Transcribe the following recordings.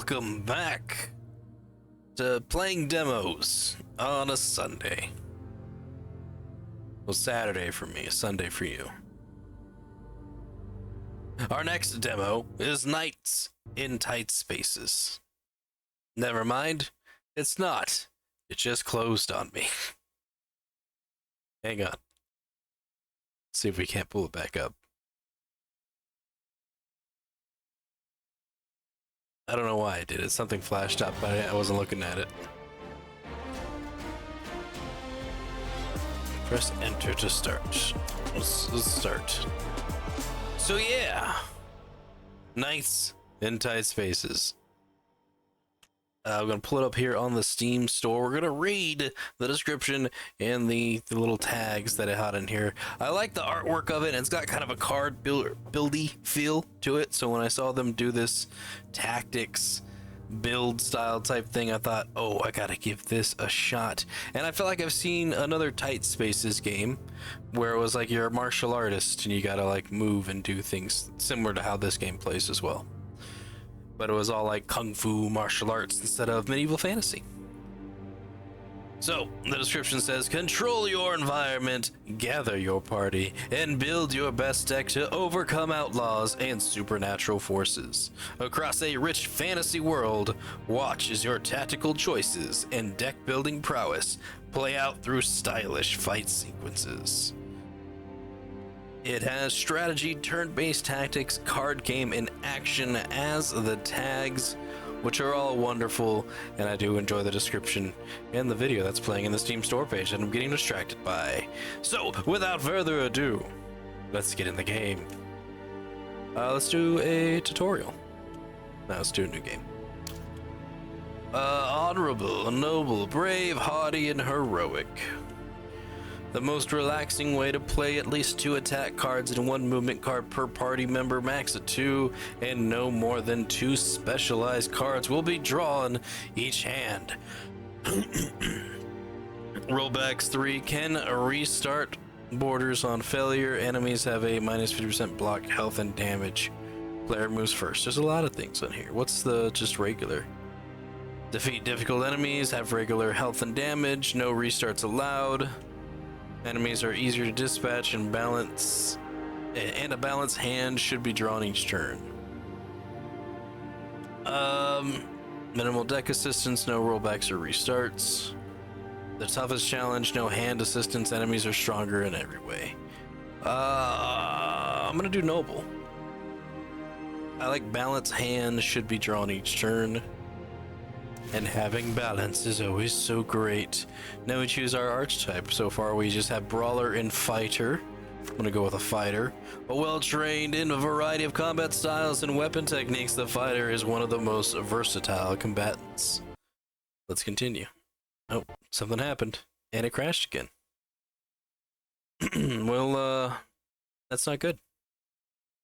welcome back to playing demos on a Sunday. Well, Saturday for me, Sunday for you. Our next demo is Knights in Tight Spaces. Never mind, it's not. It just closed on me. Hang on. See if we can't pull it back up. I don't know why I did it. Something flashed up, but I wasn't looking at it. Press enter to start. Let's start. So yeah, Knights in Tight Spaces. I'm going to pull it up here on the Steam store. We're going to read the description and the little tags that it had in here. I like the artwork of it. It's got kind of a card buildy feel to it. So when I saw them do this tactics build style type thing, I thought, oh, I got to give this a shot. And I feel like I've seen another Tight Spaces game where it was like you're a martial artist and you got to like move and do things similar to how this game plays as well. But it was all like kung fu martial arts instead of medieval fantasy. So, the description says, control your environment, gather your party, and build your best deck to overcome outlaws and supernatural forces. Across a rich fantasy world, watch as your tactical choices and deck building prowess play out through stylish fight sequences. It has strategy, turn-based tactics, card game, and action as the tags, which are all wonderful, and I do enjoy the description and the video that's playing in the Steam store page that I'm getting distracted by. So, without further ado, let's get in the game. Let's do a tutorial. Now let's do a new game. Honorable, noble, brave, haughty, and heroic. The most relaxing way to play: at least 2 attack cards and 1 movement card per party member, max at 2, and no more than 2 specialized cards will be drawn each hand. Rollbacks 3 can restart borders on failure. Enemies have a minus 50% block, health, and damage. Player moves first. There's a lot of things on here. What's the just regular? Defeat difficult enemies, have regular health and damage, no restarts allowed. Enemies are easier to dispatch and balance, and a balanced hand should be drawn each turn. Minimal deck assistance, no rollbacks or restarts. The toughest challenge, no hand assistance, enemies are stronger in every way. I'm gonna do noble. I like balance hand should be drawn each turn. And having balance is always so great. Now we choose our archetype. So far we just have brawler and fighter. I'm gonna go with a fighter. A well-trained in a variety of combat styles and weapon techniques, the fighter is one of the most versatile combatants. Let's continue. Oh, something happened. And it crashed again. Well, that's not good.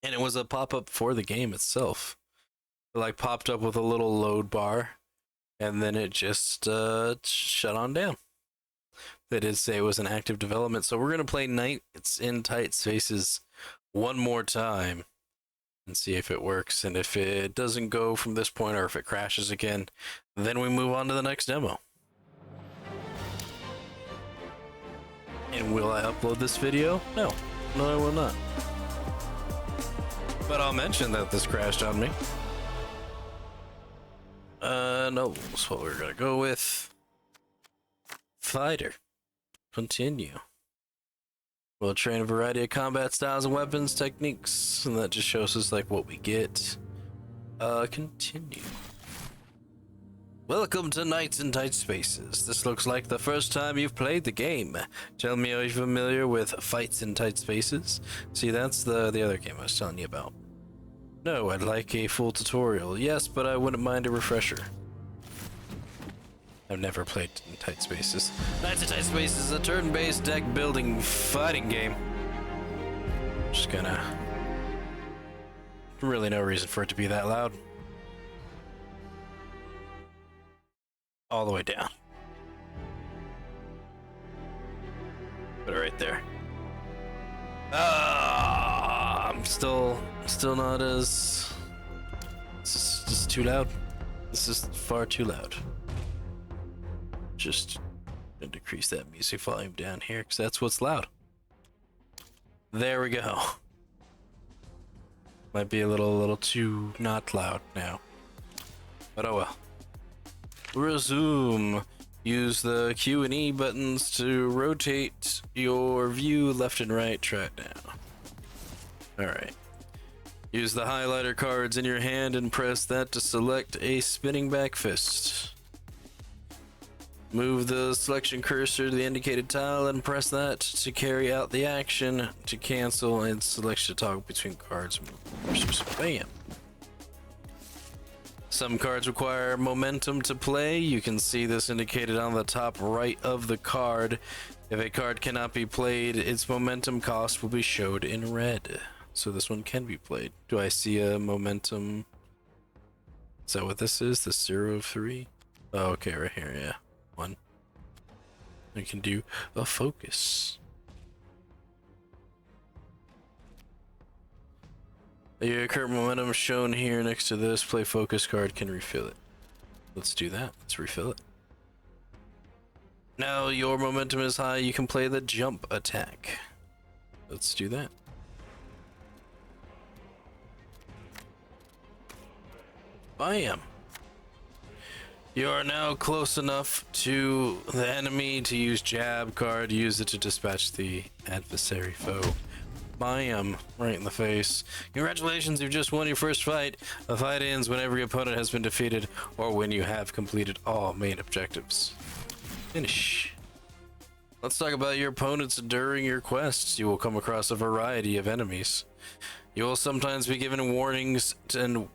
And it was a pop-up for the game itself. It like popped up with a little load bar. And then it just shut on down. They did say it was an active development, so we're going to play Knights in Tight Spaces one more time and see if it works. And if it doesn't go from this point, or if it crashes again, then we move on to the next demo. And will I upload this video? No, I will not. But I'll mention that this crashed on me. No, that's what we're gonna go with. Fighter. Continue. We'll train a variety of combat styles and weapons techniques, and that just shows us like what we get. Continue. Welcome to Knights in Tight Spaces. This looks like the first time you've played the game. Tell me, are you familiar with Fights in Tight Spaces? See, that's the other game I was telling you about. No, I'd like a full tutorial. Yes, but I wouldn't mind a refresher. I've never played in Tight Spaces. Knights in Tight Spaces is a turn-based deck building fighting game. Just gonna... really no reason for it to be that loud. All the way down. Put it right there. I'm still not as... It's just too loud. This is far too loud. Just gonna decrease that music volume down here because that's what's loud. There we go. Might be a little too not loud now. But oh well. Resume. Use the Q and E buttons to rotate your view left and right. Try it now. Alright. Use the highlighter cards in your hand and press that to select a spinning back fist. Move the selection cursor to the indicated tile and press that to carry out the action. To cancel and select to toggle between cards. Bam. Some cards require momentum to play. You can see this indicated on the top right of the card. If a card cannot be played, its momentum cost will be showed in red. So this one can be played. Do I see a momentum? Is that what this is? The 0 of 3? Oh, okay, right here, yeah. 1. We can do a focus. Your current momentum shown here next to this play focus card can refill it. Let's do that. Let's refill it. Now your momentum is high, you can play the jump attack. Let's do that. Bam! You are now close enough to the enemy to use jab card. Use it to dispatch the adversary foe. Bam! Right in the face. Congratulations, you've just won your first fight. The fight ends when every opponent has been defeated or when you have completed all main objectives. Finish. Let's talk about your opponents during your quests. You will come across a variety of enemies. You will sometimes be given warnings and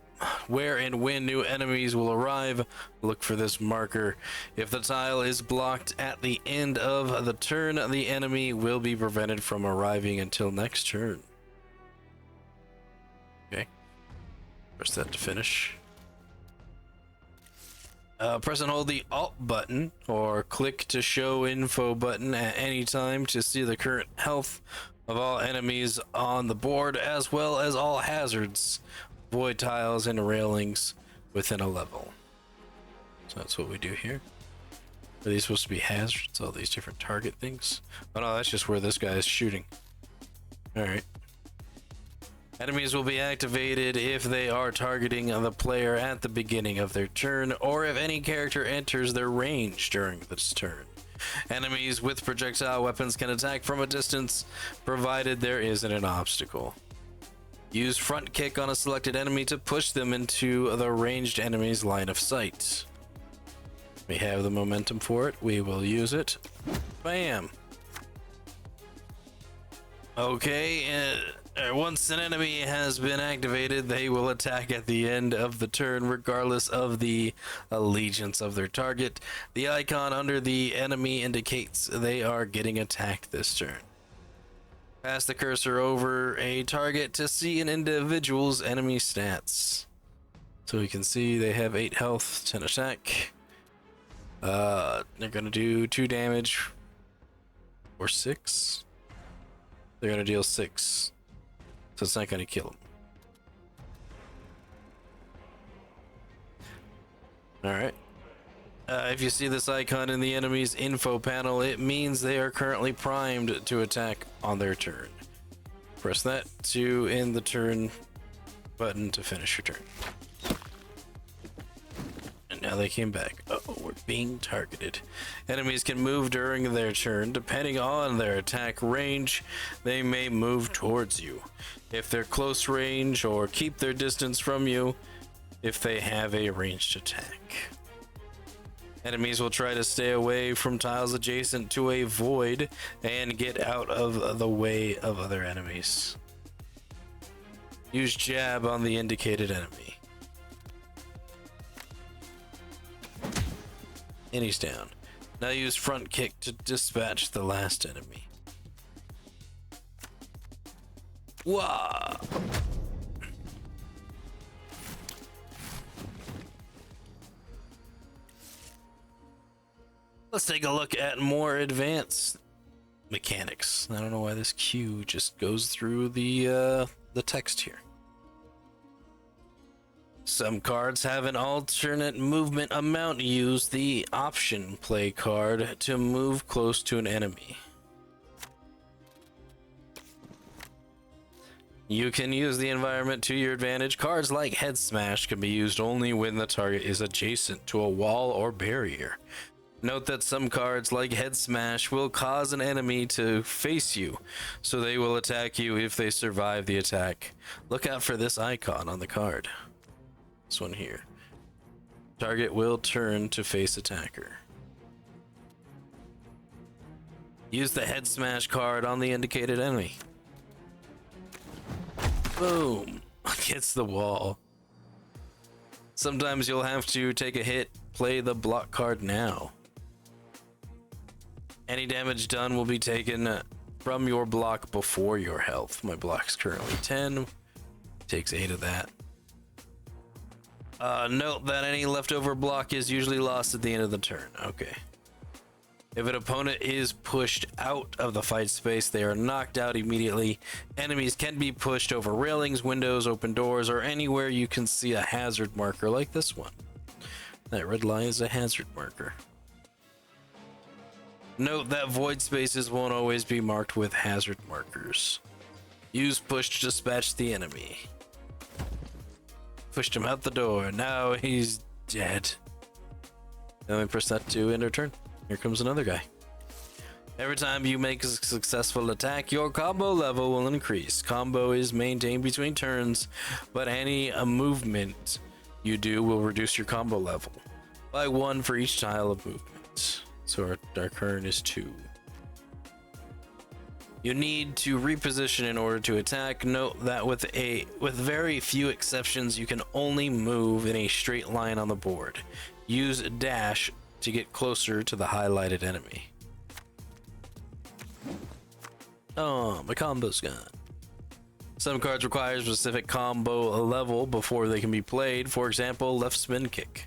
where and when new enemies will arrive. Look for this marker. If the tile is blocked at the end of the turn, the enemy will be prevented from arriving until next turn. Okay. Press that to finish. Press and hold the Alt button or click to show info button at any time to see the current health of all enemies on the board, as well as all hazards, void tiles, and railings within a level. So that's what we do here. Are these supposed to be hazards? All these different target things? Oh no, that's just where this guy is shooting. Alright. Enemies will be activated if they are targeting the player at the beginning of their turn, or if any character enters their range during this turn. Enemies with projectile weapons can attack from a distance, provided there isn't an obstacle. Use front kick on a selected enemy to push them into the ranged enemy's line of sight. We have the momentum for it. We will use it. Bam! Okay, once an enemy has been activated, they will attack at the end of the turn, regardless of the allegiance of their target. The icon under the enemy indicates they are getting attacked this turn. Pass the cursor over a target to see an individual's enemy stats. So we can see they have 8 health, 10 attack. They're gonna do 2 damage or 6. They're gonna deal 6. So it's not gonna kill them. Alright. If you see this icon in the enemy's info panel, it means they are currently primed to attack on their turn. Press that to end the turn button to finish your turn. And now they came back. Uh-oh, we're being targeted. Enemies can move during their turn. Depending on their attack range, they may move towards you. If they're close range, or keep their distance from you if they have a ranged attack. Enemies will try to stay away from tiles adjacent to a void and get out of the way of other enemies. Use jab on the indicated enemy. And he's down. Now use front kick to dispatch the last enemy. Wah! Let's take a look at more advanced mechanics. I don't know why this Q just goes through the text here. Some cards have an alternate movement amount. Use the option play card to move close to an enemy. You can use the environment to your advantage. Cards like Head Smash can be used only when the target is adjacent to a wall or barrier. Note that some cards like Head Smash will cause an enemy to face you, so they will attack you if they survive the attack. Look out for this icon on the card. This one here. Target will turn to face attacker. Use the Head Smash card on the indicated enemy. Boom! Against the wall. Sometimes you'll have to take a hit. Play the block card now. Any damage done will be taken from your block before your health. My block's currently 10. Takes 8 of that. Note that any leftover block is usually lost at the end of the turn. Okay. If an opponent is pushed out of the fight space, they are knocked out immediately. Enemies can be pushed over railings, windows, open doors, or anywhere you can see a hazard marker like this one. That red line is a hazard marker. Note that void spaces won't always be marked with hazard markers. Use push to dispatch the enemy. Pushed him out the door. Now he's dead. Then we press that to end our turn. Here comes another guy. Every time you make a successful attack, your combo level will increase. Combo is maintained between turns, but any movement you do will reduce your combo level by 1 for each tile of movement. So our current is 2. You need to reposition in order to attack. Note that with very few exceptions, you can only move in a straight line on the board. Use dash to get closer to the highlighted enemy. Oh, my combo's gone. Some cards require a specific combo level before they can be played. For example, left spin kick.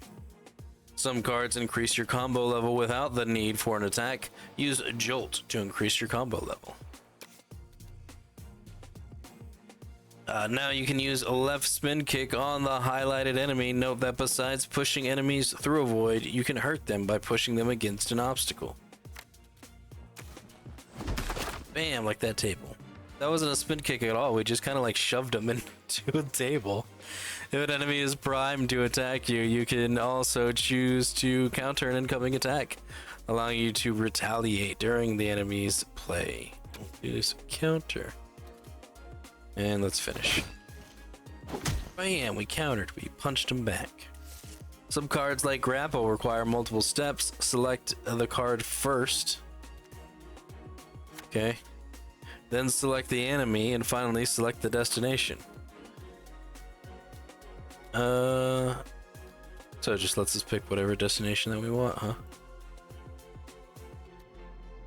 Some cards increase your combo level without the need for an attack. Use jolt to increase your combo level. Now you can use a left spin kick on the highlighted enemy. Note that besides pushing enemies through a void, you can hurt them by pushing them against an obstacle. Bam, like that table. That wasn't a spin kick at all. We just kind of like shoved them into a table. If an enemy is primed to attack you, you can also choose to counter an incoming attack, allowing you to retaliate during the enemy's play. Use counter. And let's finish. Bam, we countered. We punched him back. Some cards like grapple require multiple steps. Select the card first. Okay. Then select the enemy and finally select the destination. So it just lets us pick whatever destination that we want, huh?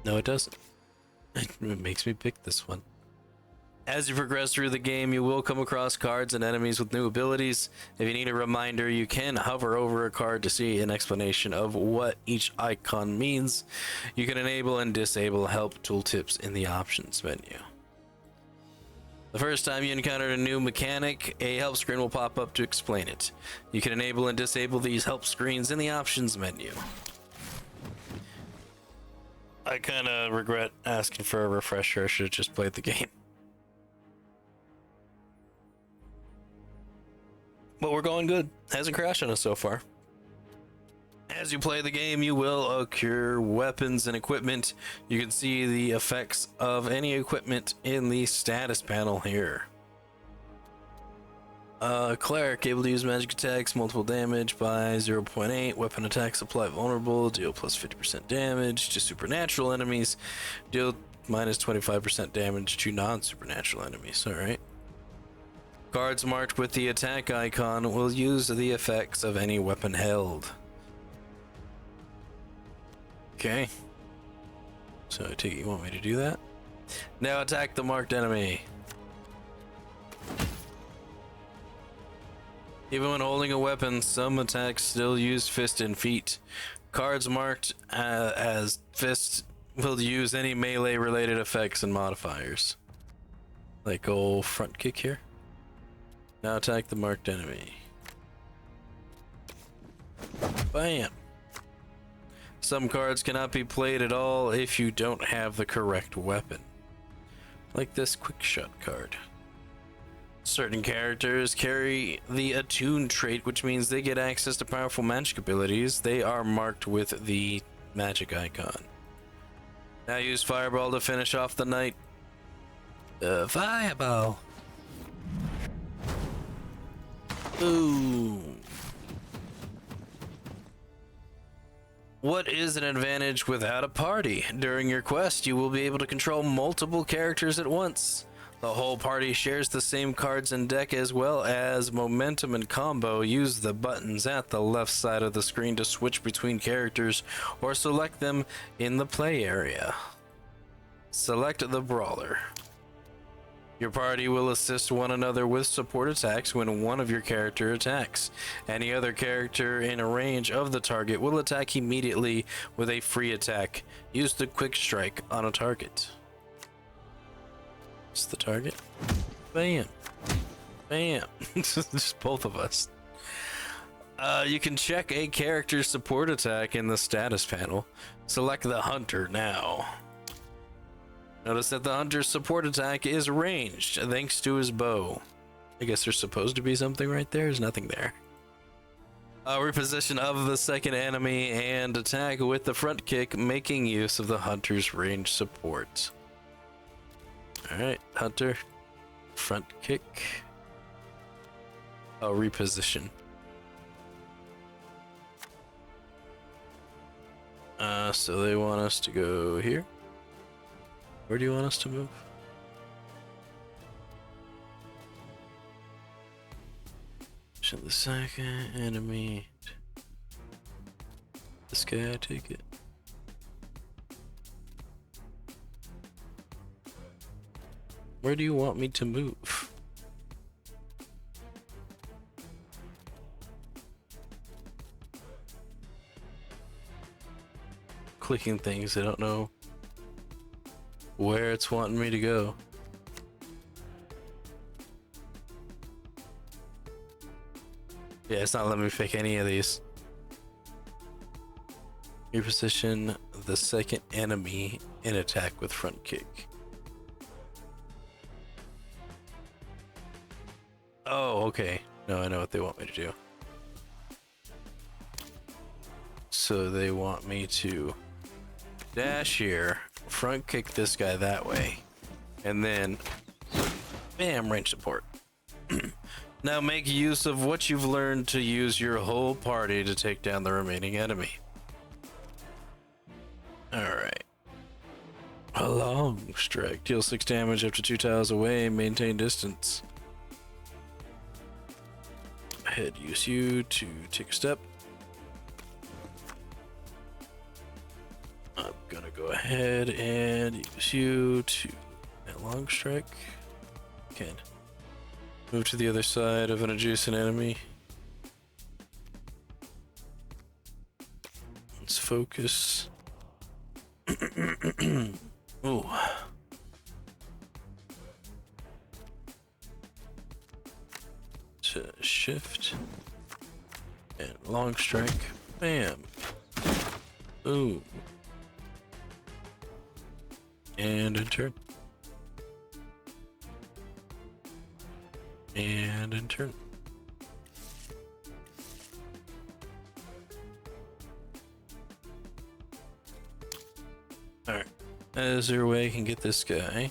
No, it doesn't. It makes me pick this one. As you progress through the game, you will come across cards and enemies with new abilities. If you need a reminder, you can hover over a card to see an explanation of what each icon means. You can enable and disable help tooltips in the options menu. The first time you encounter a new mechanic, a help screen will pop up to explain it. You can enable and disable these help screens in the options menu. I kind of regret asking for a refresher. I should have just played the game. But we're going good. Hasn't crashed on us so far. As you play the game, you will acquire weapons and equipment. You can see the effects of any equipment in the status panel here. Cleric, able to use magic attacks, multiple damage by 0.8. Weapon attacks apply vulnerable, deal plus 50% damage to supernatural enemies. Deal minus 25% damage to non-supernatural enemies. Alright. Cards marked with the attack icon will use the effects of any weapon held. Okay. So I take it you want me to do that? Now attack the marked enemy. Even when holding a weapon, some attacks still use fist and feet. Cards marked as fist will use any melee related effects and modifiers. Like old front kick here. Now attack the marked enemy. Bam. Some cards cannot be played at all if you don't have the correct weapon. Like this quick shot card. Certain characters carry the attune trait, which means they get access to powerful magic abilities. They are marked with the magic icon. Now use Fireball to finish off the night. Fireball. Boom. What is an advantage without a party? During your quest, you will be able to control multiple characters at once. The whole party shares the same cards and deck as well as momentum and combo. Use the buttons at the left side of the screen to switch between characters or select them in the play area. Select the brawler. Your party will assist one another with support attacks when one of your character attacks. Any other character in a range of the target will attack immediately with a free attack. Use the quick strike on a target. It's the target. Bam. Bam. Just both of us. You can check a character's support attack in the status panel. Select the hunter now. Notice that the hunter's support attack is ranged thanks to his bow. I guess there's supposed to be something right there. There's nothing there. Reposition of the second enemy and attack with the front kick, making use of the hunter's range support. Alright, hunter. Front kick. Oh, reposition. So they want us to go here. Where do you want us to move? So the second enemy. This guy, I take it. Where do you want me to move? Clicking things, I don't know where it's wanting me to go. Yeah, it's not letting me pick any of these. Reposition the second enemy in attack with front kick. Oh, okay. No, I know what they want me to do. So they want me to dash here, front kick this guy that way, and then bam, range support. Now make use of what you've learned to use your whole party to take down the remaining enemy. Alright. A long strike. Deal 6 damage up to 2 tiles away. Maintain distance. Ahead, use you to take a step. I'm gonna go ahead and use you to a long strike. Can move to the other side of an adjacent enemy. Let's focus. Ooh. To shift and long strike. Bam. Boom. And in turn. And in turn. Alright. Is there a way I can get this guy?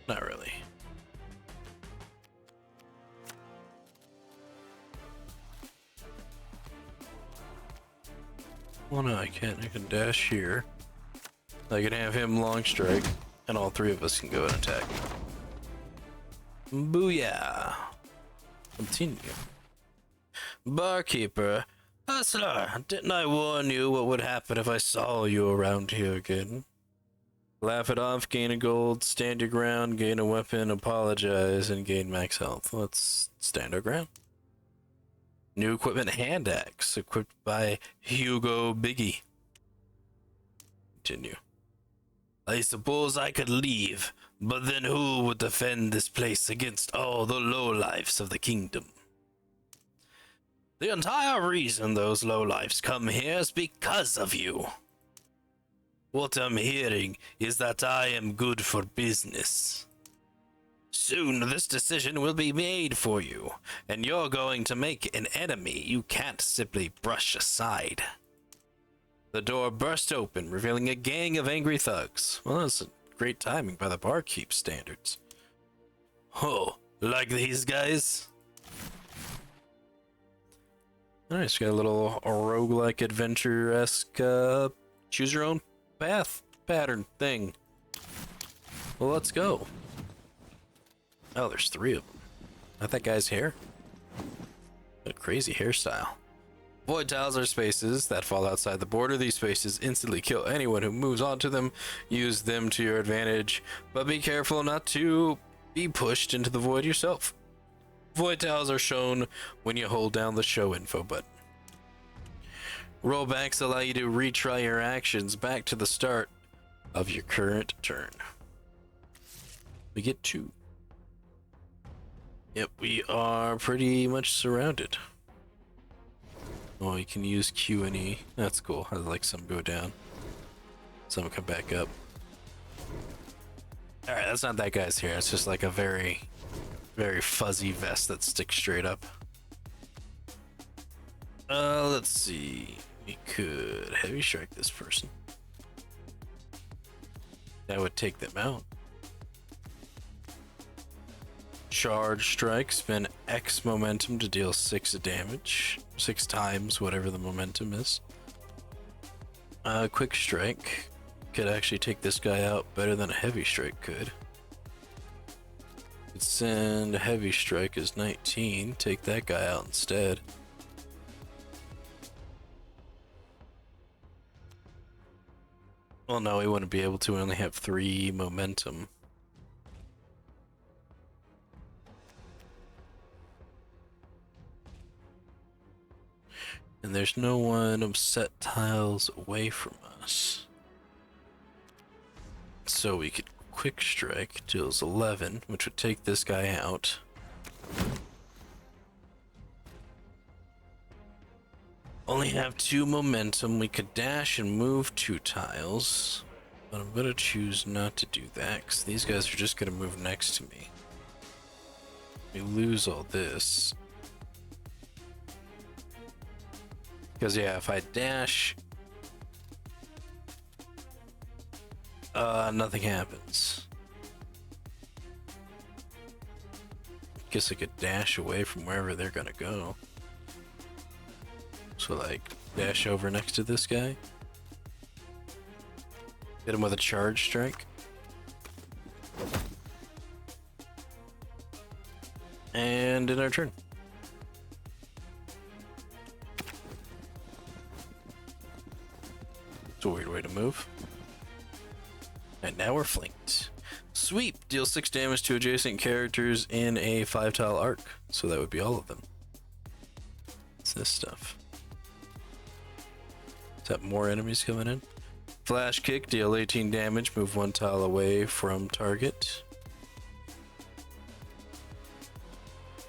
Not really. Well, no, I can't. I can dash here. I can have him long strike, and all three of us can go and attack. Booyah! Continue. Barkeeper. Hustler, didn't I warn you what would happen if I saw you around here again? Laugh it off, gain a gold, stand your ground, gain a weapon, apologize, and gain max health. Let's stand our ground. New equipment, hand axe, equipped by Hugo Biggie. Continue. I suppose I could leave, but then who would defend this place against all the lowlifes of the kingdom? The entire reason those lowlifes come here is because of you. What I'm hearing is that I am good for business. Soon this decision will be made for you, and you're going to make an enemy you can't simply brush aside. The door burst open, revealing a gang of angry thugs. Well, that's great timing by the barkeep standards. Oh, like these guys? Nice, got a little roguelike adventure-esque choose your own path pattern thing. Well, let's go. Oh, there's 3 of them. Not that guy's hair. What a crazy hairstyle. Void tiles are spaces that fall outside the border. These spaces instantly kill anyone who moves onto them. Use them to your advantage, but be careful not to be pushed into the void yourself. Void tiles are shown when you hold down the show info button. Rollbacks allow you to retry your actions back to the start of your current turn. We get 2. Yep, we are pretty much surrounded. Oh, you can use Q and E. That's cool. I like some go down. Some come back up. Alright, that's not that guy's hair. It's just like a very fuzzy vest that sticks straight up. Let's see. We could heavy strike this person. That would take them out. Charge strike, spend X momentum to deal 6 damage. 6 times whatever the momentum is. Quick strike could actually take this guy out better than a heavy strike could. Could send a heavy strike as 19, take that guy out instead. Well, no, we wouldn't be able to. We only have 3 momentum. And there's no one of set tiles away from us. So we could quick strike, deals 11, which would take this guy out. Only have 2 momentum. We could dash and move 2 tiles. But I'm gonna choose not to do that, because these guys are just gonna move next to me. We lose all this. Because yeah, if I dash, nothing happens. Guess I could dash away from wherever they're gonna go. So like, dash over next to this guy. Hit him with a charge strike. And in our turn. It's a weird way to move. And now we're flanked. Sweep! Deal 6 damage to adjacent characters in a 5-tile arc. So that would be all of them. What's this stuff? Is that more enemies coming in? Flash kick, deal 18 damage, move 1 tile away from target.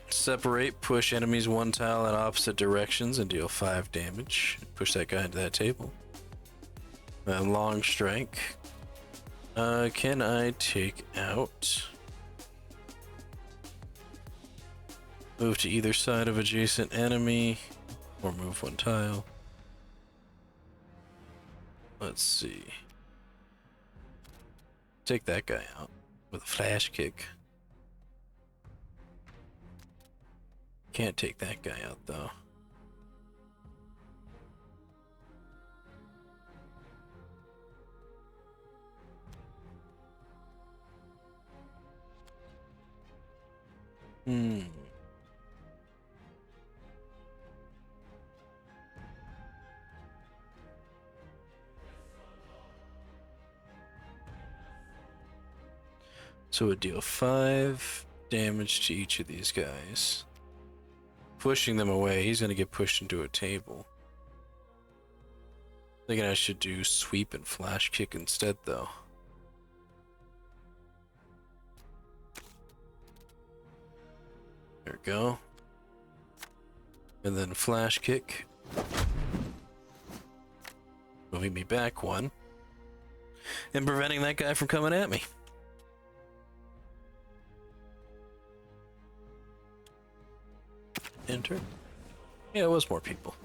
Separate, push enemies 1 tile in opposite directions and deal 5 damage. Push that guy into that table. And long strike. Can I take out? Move to either side of adjacent enemy, or move 1 tile. Let's see. Take that guy out with a flash kick. Can't take that guy out though. So it deal 5 damage to each of these guys. Pushing them away, he's gonna get pushed into a table. Thinking I should do sweep and flash kick instead though. There we go. And then flash kick. Moving me back one. And preventing that guy from coming at me. Enter. Yeah, it was more people.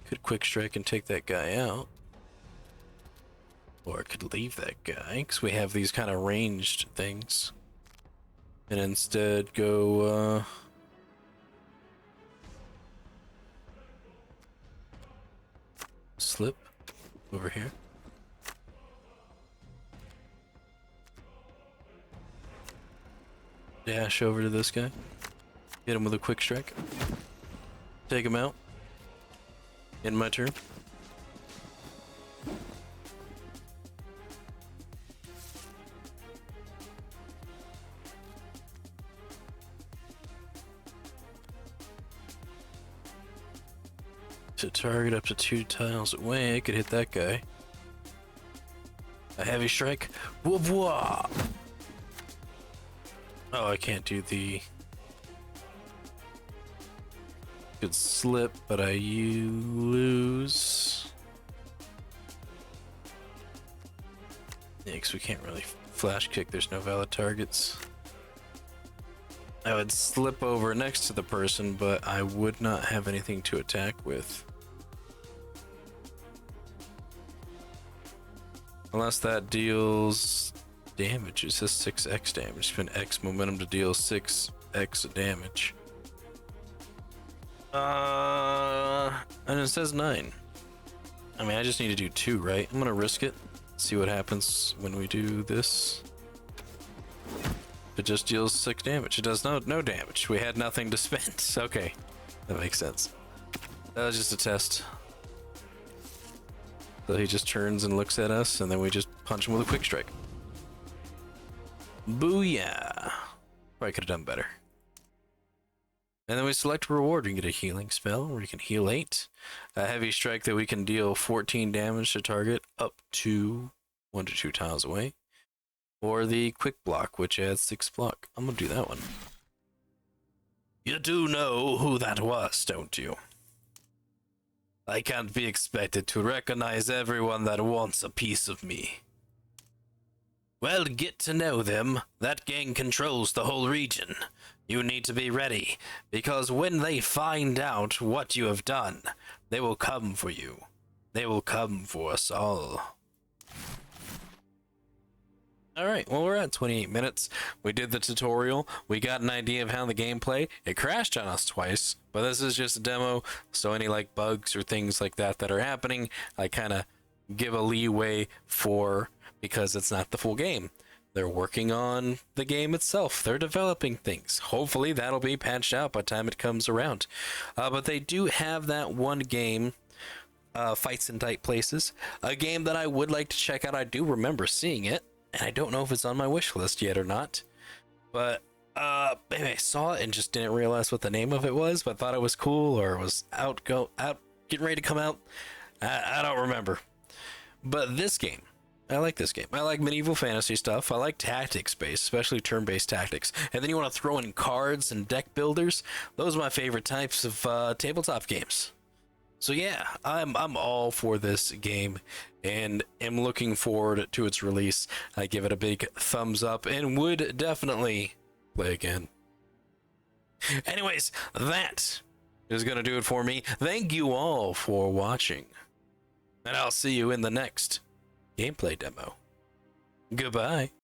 Could quick strike and take that guy out. Or I could leave that guy, because we have these kind of ranged things. And instead go, slip over here. Dash over to this guy. Hit him with a quick strike. Take him out. In my turn. To target up to 2 tiles away, I could hit that guy. A heavy strike. Whoop whoop. Oh, I can't do the. Could slip, but I lose. Yeah, because we can't really flash kick. There's no valid targets. I would slip over next to the person, but I would not have anything to attack with. Unless that deals damage. It says 6x damage. Spend X momentum to deal 6x damage. And it says 9. I mean, I just need to do 2, right? I'm gonna risk it. See what happens when we do this. It just deals 6 damage. It does no damage. We had nothing to spend. Okay, that makes sense. That was just a test. So he just turns and looks at us, and then we just punch him with a quick strike. Booyah! Probably could have done better. And then we select a reward. We can get a healing spell where we can heal 8. A heavy strike that we can deal 14 damage to target up to 1 to 2 tiles away. Or the quick block, which adds 6 block. I'm gonna do that one. You do know who that was, don't you? I can't be expected to recognize everyone that wants a piece of me. Well, get to know them. That gang controls the whole region. You need to be ready, because when they find out what you have done, they will come for you. They will come for us all. Alright, well, we're at 28 minutes. We did the tutorial. We got an idea of how the gameplay. It crashed on us twice, but this is just a demo, so any like bugs or things like that that are happening, I kind of give a leeway for, because it's not the full game. They're working on the game itself. They're developing things. Hopefully that'll be patched out by the time it comes around. But they do have that one game, Fights in Tight Places, a game that I would like to check out. I do remember seeing it, and I don't know if it's on my wish list yet or not. But maybe I saw it and just didn't realize what the name of it was, but thought it was cool, or it was getting ready to come out. I don't remember. But this game, I like this game. I like medieval fantasy stuff. I like tactics based, especially turn-based tactics. And then you want to throw in cards and deck builders. Those are my favorite types of tabletop games. So yeah, I'm all for this game and am looking forward to its release. I give it a big thumbs up and would definitely play again. Anyways, that is going to do it for me. Thank you all for watching. And I'll see you in the next gameplay demo. Goodbye.